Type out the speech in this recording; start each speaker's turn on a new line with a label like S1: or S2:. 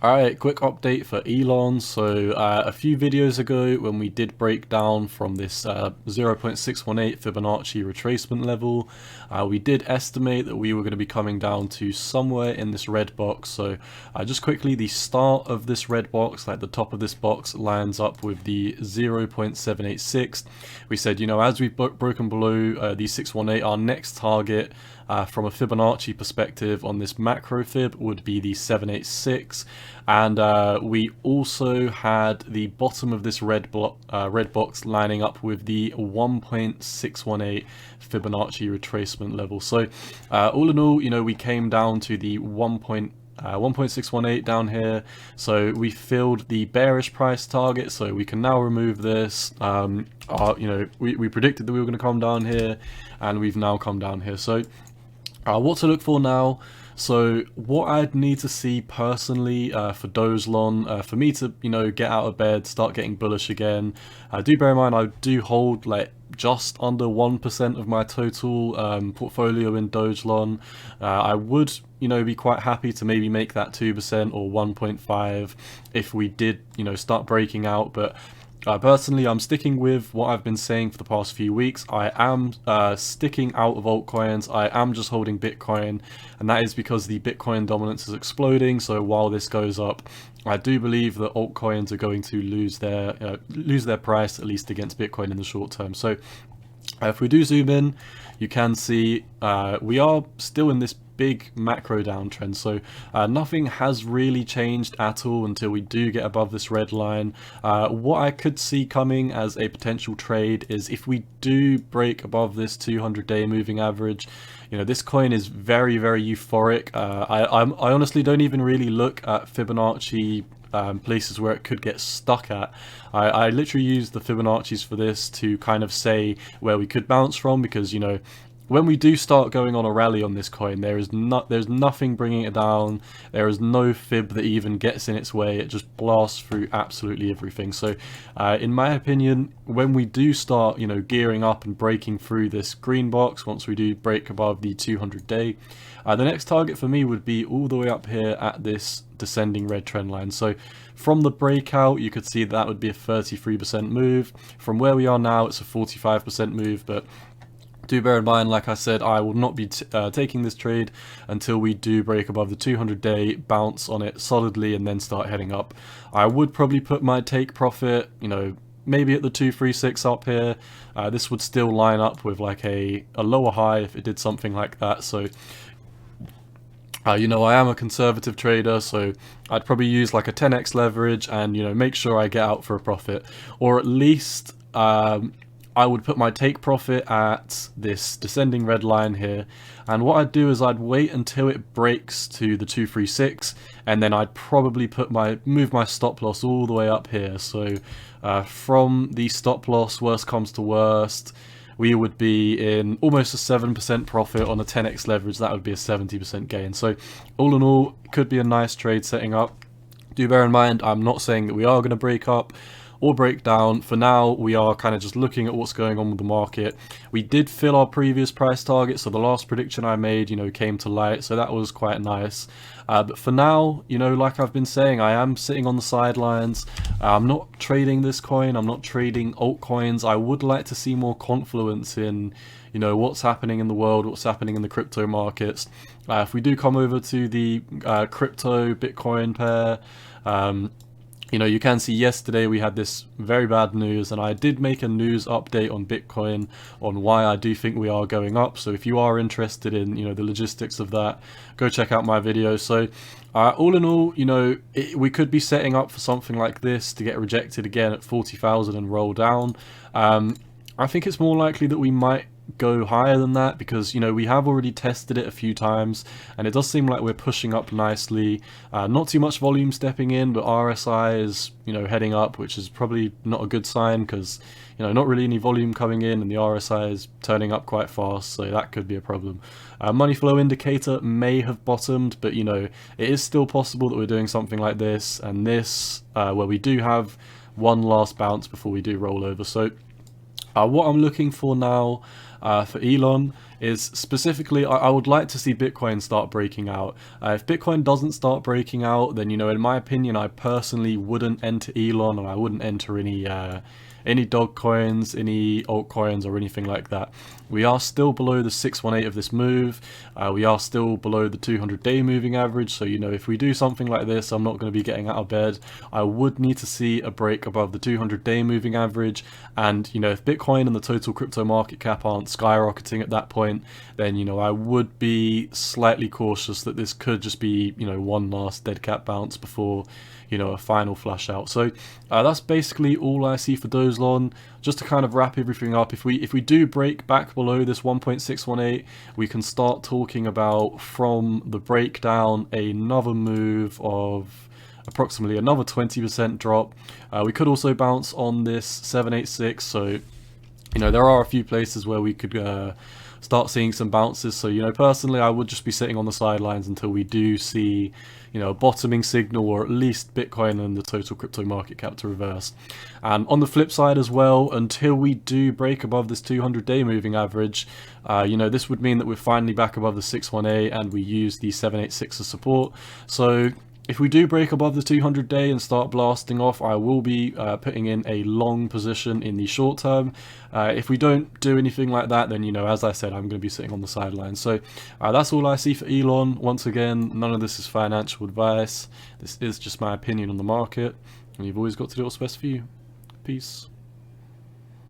S1: Alright, quick update for ELON. So a few videos ago when we did break down from this 0.618 Fibonacci retracement level, we did estimate that we were going to be coming down to somewhere in this red box. So just quickly, the start of this red box, like the top of this box, lines up with the 0.786. We said, as we've broken below the 618, our next target from a Fibonacci perspective on this macro fib would be the 786, and we also had the bottom of this red box lining up with the 1.618 Fibonacci retracement level. So all in all, we came down to the 1.618 down here, so we filled the bearish price target, so we can now remove this. We predicted that we were going to come down here, and we've now come down here. So what to look for now? So what I'd need to see personally for Dogelon, for me to get out of bed, start getting bullish again. Do bear in mind I do hold like just under 1% of my total portfolio in Dogelon. I would be quite happy to maybe make that 2% or 1.5 if we did start breaking out, but personally, I'm sticking with what I've been saying for the past few weeks. I am sticking out of altcoins. I am just holding Bitcoin, and that is because the Bitcoin dominance is exploding. So while this goes up, I do believe that altcoins are going to lose their price, at least against Bitcoin in the short term. So if we do zoom in, you can see we are still in this big macro downtrend, so nothing has really changed at all until we do get above this red line. What I could see coming as a potential trade is if we do break above this 200-day moving average. This coin is very, very euphoric. I honestly don't even really look at Fibonacci places where it could get stuck at. I literally use the Fibonacci's for this to kind of say where we could bounce from, because when we do start going on a rally on this coin, there's nothing bringing it down. There is no fib that even gets in its way. It just blasts through absolutely everything. So in my opinion, when we do start gearing up and breaking through this green box, once we do break above the 200-day, the next target for me would be all the way up here at this descending red trend line. So from the breakout, you could see that would be a 33% move. From where we are now, it's a 45% move, but do bear in mind, like I said, I will not be taking this trade until we do break above the 200-day, bounce on it solidly, and then start heading up. I would probably put my take profit, maybe at the 236 up here. This would still line up with like a lower high if it did something like that. So I am a conservative trader, so I'd probably use like a 10x leverage and make sure I get out for a profit, or at least I would put my take profit at this descending red line here, and what I'd do is I'd wait until it breaks to the 236, and then I'd probably move my stop loss all the way up here. So from the stop loss, worst comes to worst, we would be in almost a 7% profit on a 10x leverage. That would be a 70% gain. So all in all, it could be a nice trade setting up. Do bear in mind, I'm not saying that we are going to break up or break down. For now, we are kind of just looking at what's going on with the market. We did fill our previous price target, so the last prediction I made, came to light, so that was quite nice. But for now, like I've been saying, I am sitting on the sidelines. I'm not trading this coin. I'm not trading altcoins. I would like to see more confluence in, what's happening in the world, what's happening in the crypto markets. If we do come over to the crypto Bitcoin pair, you can see yesterday we had this very bad news, and I did make a news update on Bitcoin on why I do think we are going up. So if you are interested in, the logistics of that, go check out my video. So all in all, we could be setting up for something like this to get rejected again at 40,000 and roll down. I think it's more likely that we might go higher than that, because we have already tested it a few times and it does seem like we're pushing up nicely. Not too much volume stepping in, but RSI is heading up, which is probably not a good sign, because not really any volume coming in and the RSI is turning up quite fast, so that could be a problem. Money flow indicator may have bottomed, but it is still possible that we're doing something like this and this, where we do have one last bounce before we do roll over. So What I'm looking for now for Elon is specifically, I would like to see Bitcoin start breaking out. If Bitcoin doesn't start breaking out, then, you know, in my opinion, I personally wouldn't enter Elon, and I wouldn't enter any dog coins, any altcoins, or anything like that. We are still below the 618 of this move. We are still below the 200-day moving average. So, you know, if we do something like this, I'm not going to be getting out of bed. I would need to see a break above the 200-day moving average. And, you know, if Bitcoin and the total crypto market cap aren't skyrocketing at that point, then, you know, I would be slightly cautious that this could just be, you know, one last dead cat bounce before, you know, a final flush out. So that's basically all I see for Dogelon. Just to kind of wrap everything up, if we do break back below this 1.618, we can start talking about, from the breakdown, another move of approximately another 20% drop. We could also bounce on this 786, so, you know, there are a few places where we could start seeing some bounces. So, you know, personally, I would just be sitting on the sidelines until we do see, you know, a bottoming signal, or at least Bitcoin and the total crypto market cap to reverse. And on the flip side as well, until we do break above this 200-day moving average, you know, this would mean that we're finally back above the 618 and we use the 786 as support. So if we do break above the 200-day and start blasting off, I will be putting in a long position in the short term. If we don't do anything like that, then, you know, as I said, I'm going to be sitting on the sidelines. So that's all I see for Elon. Once again, none of this is financial advice. This is just my opinion on the market, and you've always got to do what's best for you. Peace.